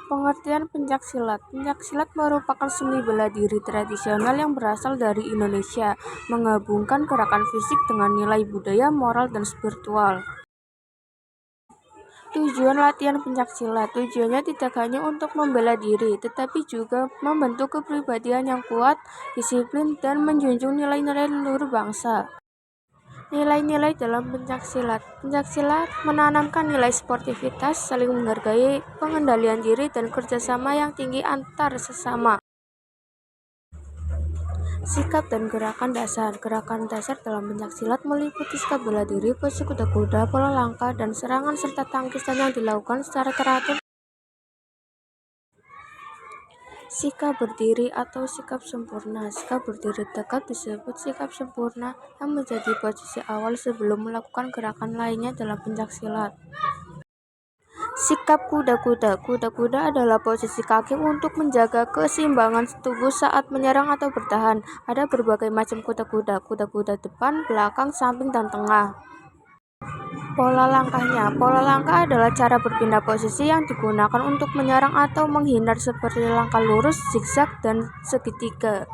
Pengertian pencaksilat. Pencaksilat merupakan seni bela diri tradisional yang berasal dari Indonesia, menggabungkan gerakan fisik dengan nilai budaya, moral, dan spiritual. Tujuan latihan pencaksilat. Tujuannya tidak hanya untuk membela diri, tetapi juga membentuk kepribadian yang kuat, disiplin, dan menjunjung nilai-nilai leluhur bangsa. Nilai-nilai dalam pencaksilat. Pencaksilat menanamkan nilai sportivitas, saling menghargai, pengendalian diri, dan kerjasama yang tinggi antar sesama. Sikap dan gerakan dasar. Gerakan dasar dalam pencaksilat meliputi sikap bela diri, pose kuda-kuda, pola langkah, dan serangan serta tangkisan yang dilakukan secara teratur. Sikap berdiri atau sikap sempurna. Sikap berdiri tegak disebut sikap sempurna yang menjadi posisi awal sebelum melakukan gerakan lainnya dalam pencaksilat. Sikap kuda-kuda. Kuda-kuda adalah posisi kaki untuk menjaga keseimbangan tubuh saat menyerang atau bertahan. Ada berbagai macam kuda-kuda. Kuda-kuda depan, belakang, samping, dan tengah. Pola langkahnya. Pola langkah adalah cara berpindah posisi yang digunakan untuk menyerang atau menghindar seperti langkah lurus, zigzag, dan segitiga.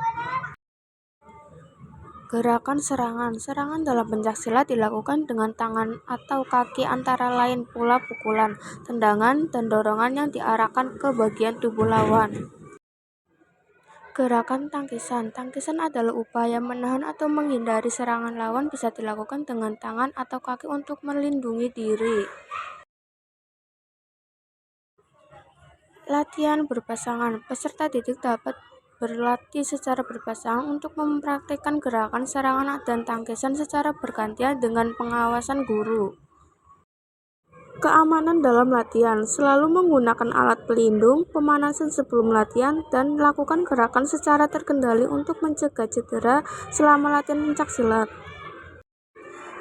Gerakan serangan. Serangan dalam pencaksilat dilakukan dengan tangan atau kaki antara lain pula pukulan, tendangan, dan dorongan yang diarahkan ke bagian tubuh lawan. Gerakan tangkisan. Tangkisan adalah upaya menahan atau menghindari serangan lawan, bisa dilakukan dengan tangan atau kaki untuk melindungi diri. Latihan berpasangan. Peserta didik dapat berlatih secara berpasangan untuk mempraktikkan gerakan serangan dan tangkisan secara bergantian dengan pengawasan guru. Keamanan dalam latihan. Selalu menggunakan alat pelindung, pemanasan sebelum latihan, dan lakukan gerakan secara terkendali untuk mencegah cedera selama latihan pencaksilat.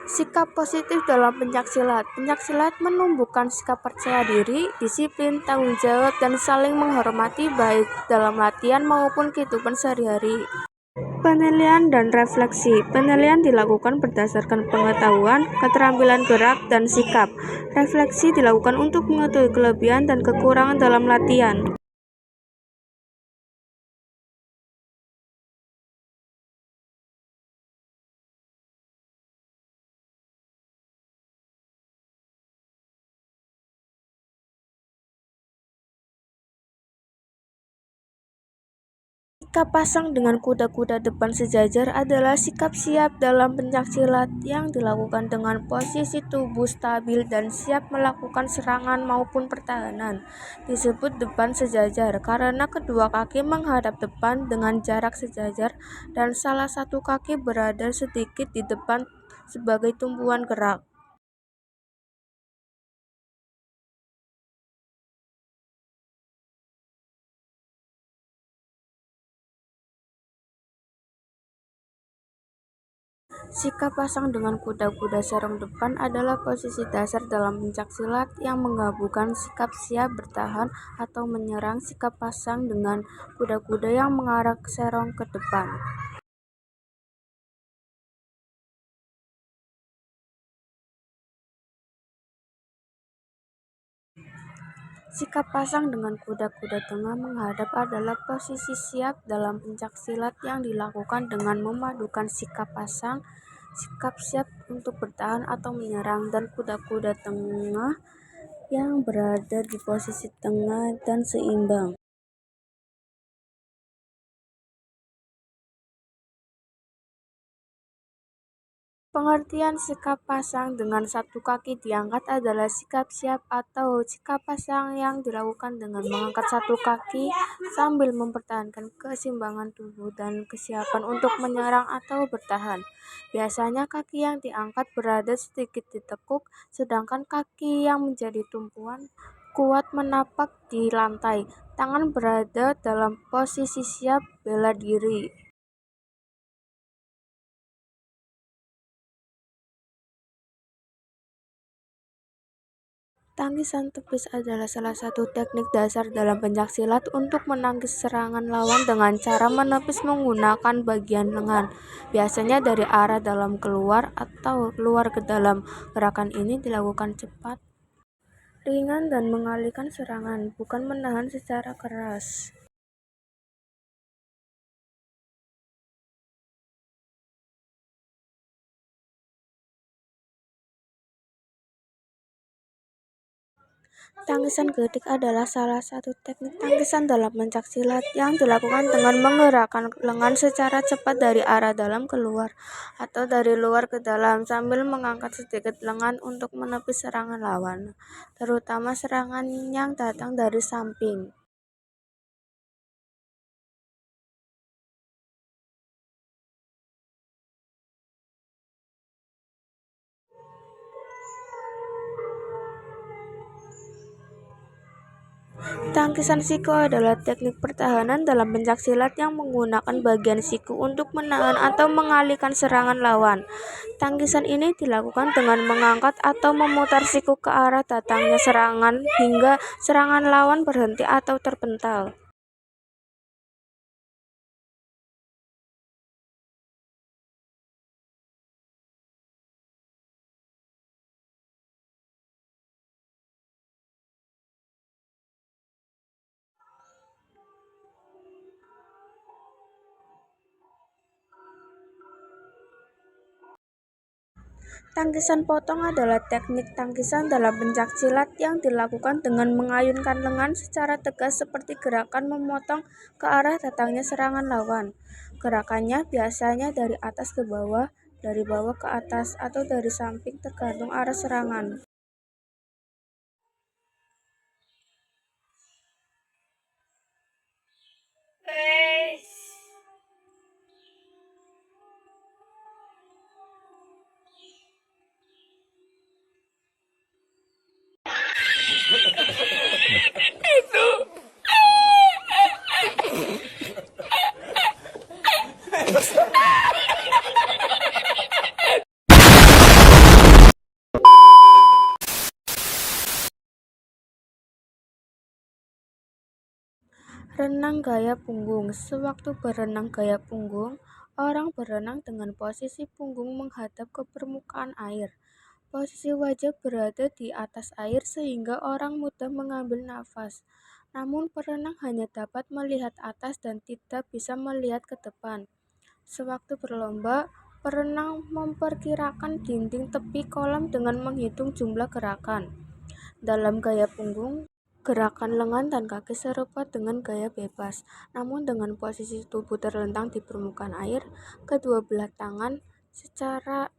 Sikap positif dalam pencaksilat. Pencaksilat menumbuhkan sikap percaya diri, disiplin, tanggung jawab, dan saling menghormati baik dalam latihan maupun kehidupan sehari-hari. Penilaian dan refleksi. Penilaian dilakukan berdasarkan pengetahuan, keterampilan gerak, dan sikap. Refleksi dilakukan untuk mengetahui kelebihan dan kekurangan dalam latihan. Sikap pasang dengan kuda-kuda depan sejajar adalah sikap siap dalam pencaksilat yang dilakukan dengan posisi tubuh stabil dan siap melakukan serangan maupun pertahanan. Disebut depan sejajar karena kedua kaki menghadap depan dengan jarak sejajar dan salah satu kaki berada sedikit di depan sebagai tumpuan gerak. Sikap pasang dengan kuda-kuda serong depan adalah posisi dasar dalam pencaksilat yang menggabungkan sikap siap bertahan atau menyerang. Sikap pasang dengan kuda-kuda yang mengarah serong ke depan. Sikap pasang dengan kuda-kuda tengah menghadap adalah posisi siap dalam pencaksilat yang dilakukan dengan memadukan sikap pasang, sikap siap untuk bertahan atau menyerang, dan kuda-kuda tengah yang berada di posisi tengah dan seimbang. Pengertian sikap pasang dengan satu kaki diangkat adalah sikap siap atau sikap pasang yang dilakukan dengan mengangkat satu kaki sambil mempertahankan keseimbangan tubuh dan kesiapan untuk menyerang atau bertahan. Biasanya kaki yang diangkat berada sedikit ditekuk, sedangkan kaki yang menjadi tumpuan kuat menapak di lantai. Tangan berada dalam posisi siap bela diri. Tangkisan tepis adalah salah satu teknik dasar dalam pencaksilat untuk menangkis serangan lawan dengan cara menepis menggunakan bagian lengan, biasanya dari arah dalam keluar atau luar ke dalam. Gerakan ini dilakukan cepat ringan dan mengalihkan serangan, bukan menahan secara keras. Tangkisan gedik adalah salah satu teknik tangkisan dalam pencaksilat yang dilakukan dengan menggerakkan lengan secara cepat dari arah dalam ke luar atau dari luar ke dalam sambil mengangkat sedikit lengan untuk menepis serangan lawan, terutama serangan yang datang dari samping. Tangkisan siku adalah teknik pertahanan dalam pencaksilat yang menggunakan bagian siku untuk menahan atau mengalihkan serangan lawan. Tangkisan ini dilakukan dengan mengangkat atau memutar siku ke arah datangnya serangan hingga serangan lawan berhenti atau terpental. Tangkisan potong adalah teknik tangkisan dalam pencaksilat yang dilakukan dengan mengayunkan lengan secara tegas seperti gerakan memotong ke arah datangnya serangan lawan. Gerakannya biasanya dari atas ke bawah, dari bawah ke atas, atau dari samping tergantung arah serangan. Renang gaya punggung. Sewaktu berenang gaya punggung, orang berenang dengan posisi punggung menghadap ke permukaan air. Posisi wajah berada di atas air sehingga orang mudah mengambil nafas. Namun perenang hanya dapat melihat atas dan tidak bisa melihat ke depan. Sewaktu berlomba, perenang memperkirakan dinding tepi kolam dengan menghitung jumlah gerakan. Dalam gaya punggung, gerakan lengan dan kaki serupa dengan gaya bebas, namun dengan posisi tubuh terlentang di permukaan air, kedua belah tangan secara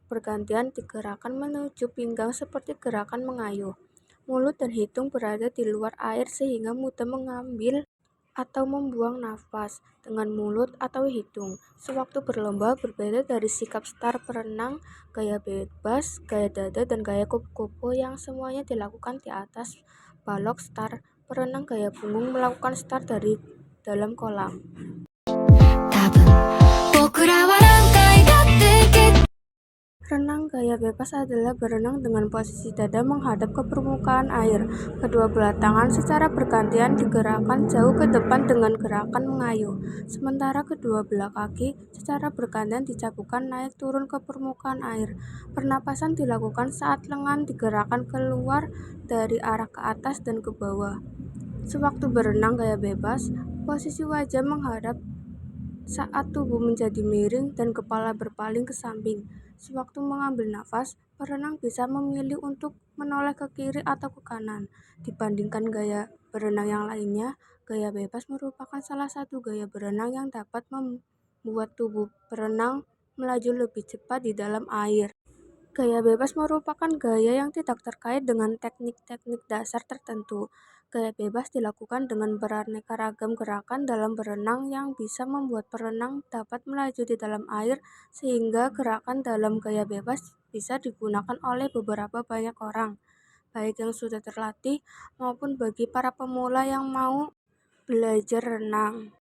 bergantian digerakkan menuju pinggang seperti gerakan mengayuh. Mulut dan hidung berada di luar air sehingga mudah mengambil atau membuang nafas dengan mulut atau hidung. Sewaktu berlomba berbeda dari sikap start perenang, gaya bebas, gaya dada, dan gaya kupu-kupu yang semuanya dilakukan di atas balok start. Perenang gaya punggung melakukan start dari dalam kolam. Renang gaya bebas adalah berenang dengan posisi dada menghadap ke permukaan air. Kedua belah tangan secara bergantian digerakkan jauh ke depan dengan gerakan mengayuh, sementara kedua belah kaki secara bergantian dicabukkan naik turun ke permukaan air. Pernapasan dilakukan saat lengan digerakkan keluar dari arah ke atas dan ke bawah. Sewaktu berenang gaya bebas, posisi wajah menghadap saat tubuh menjadi miring dan kepala berpaling ke samping. Sewaktu mengambil nafas, perenang bisa memilih untuk menoleh ke kiri atau ke kanan. Dibandingkan gaya berenang yang lainnya, gaya bebas merupakan salah satu gaya berenang yang dapat membuat tubuh perenang melaju lebih cepat di dalam air. Gaya bebas merupakan gaya yang tidak terkait dengan teknik-teknik dasar tertentu. Gaya bebas dilakukan dengan beraneka ragam gerakan dalam berenang yang bisa membuat perenang dapat melaju di dalam air, sehingga gerakan dalam gaya bebas bisa digunakan oleh beberapa banyak orang, baik yang sudah terlatih maupun bagi para pemula yang mau belajar renang.